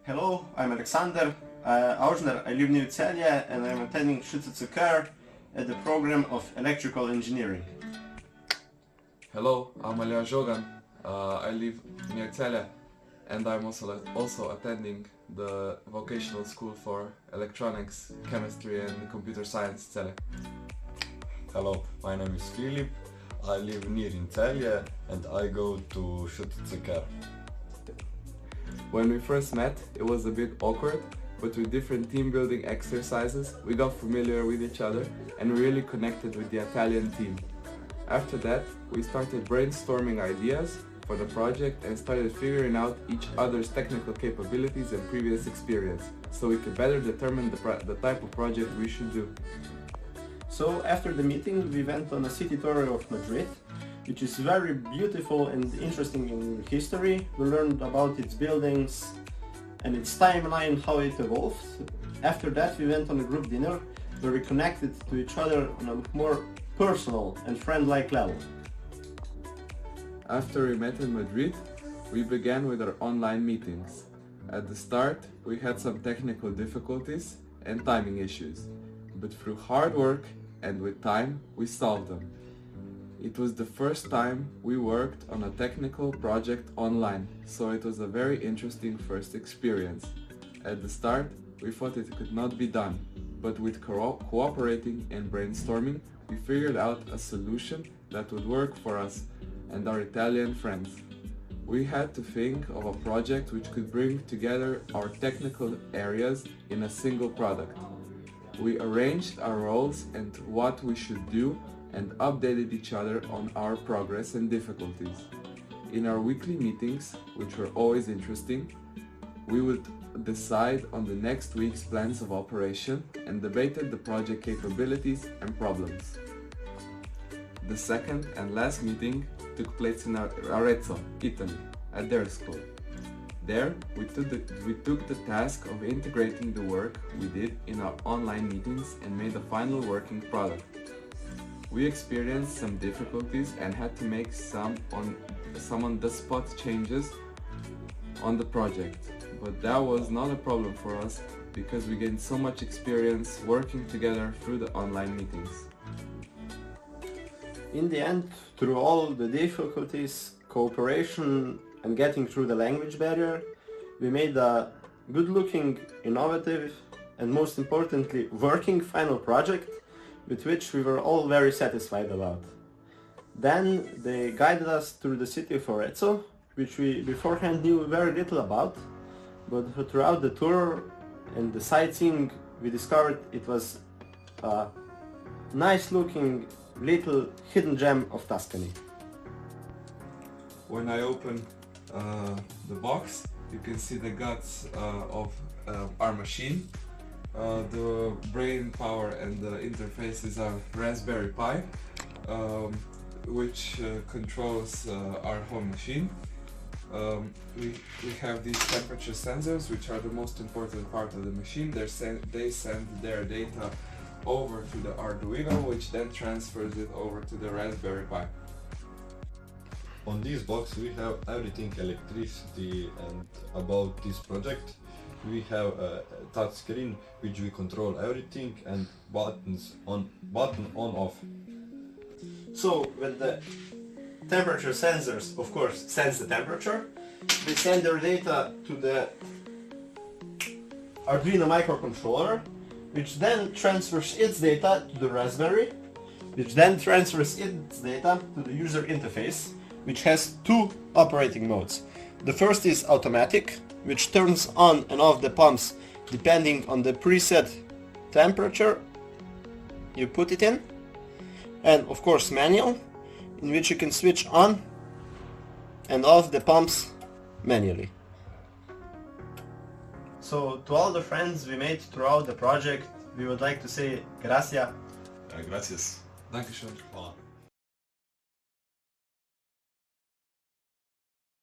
Hello, I'm Alexander Aužner. I live near Celje and I'm attending SICUREZZA at the program of electrical engineering. Hello, I'm Alja Jogan. I live near Celje and I'm also attending the vocational school for electronics, chemistry and computer science Celje. Hello, my name is Filip. I live near in Celje and I go to SICUREZZA. When we first met, it was a bit awkward, but with different team building exercises, we got familiar with each other and we really connected with the Italian team. After that, we started brainstorming ideas for the project and started figuring out each other's technical capabilities and previous experience, so we could better determine the type of project we should do. So after the meeting we went on a city tour of Madrid, which is very beautiful and interesting in history. We learned about its buildings and its timeline, how it evolved. After that we went on a group dinner where we connected to each other on a more personal and friend-like level. After we met in Madrid, we began with our online meetings. At the start, we had some technical difficulties and timing issues, but through hard work and with time, we solved them. It was the first time we worked on a technical project online, so it was a very interesting first experience. At the start, we thought it could not be done, but with cooperating and brainstorming, we figured out a solution that would work for us and our Italian friends. We had to think of a project which could bring together our technical areas in a single product. We arranged our roles and what we should do and updated each other on our progress and difficulties. In our weekly meetings, which were always interesting, we would decide on the next week's plans of operation and debated the project capabilities and problems. The second and last meeting took place in AREZZO, Italy, at their school. There, we took the task of integrating the work we did in our online meetings and made a final working product. We experienced some difficulties and had to make some on-the-spot changes on the project, but that was not a problem for us because we gained so much experience working together through the online meetings. In the end, through all the difficulties, cooperation and getting through the language barrier, we made a good-looking, innovative and most importantly working final project with which we were all very satisfied about. Then they guided us through the city of AREZZO, which we beforehand knew very little about, but throughout the tour and the sightseeing we discovered it was a nice looking little hidden gem of Tuscany. When I open the box, you can see the guts of our machine. The brain power and the interfaces are Raspberry Pi, which controls our home machine. We have these temperature sensors, which are the most important part of the machine. They send their data over to the Arduino, which then transfers it over to the Raspberry Pi. On this box we have everything electricity, and about this project we have a touch screen which we control everything and button on off. So when the temperature sensors of course sense the temperature, they send their data to the Arduino microcontroller, which then transfers its data to the Raspberry, which then transfers its data to the user interface, which has two operating modes. The first is automatic, which turns on and off the pumps depending on the preset temperature you put it in, and of course manual, in which you can switch on and off the pumps manually. So to all the friends we made throughout the project, we would like to say gracias. Gracias. Dankeschön.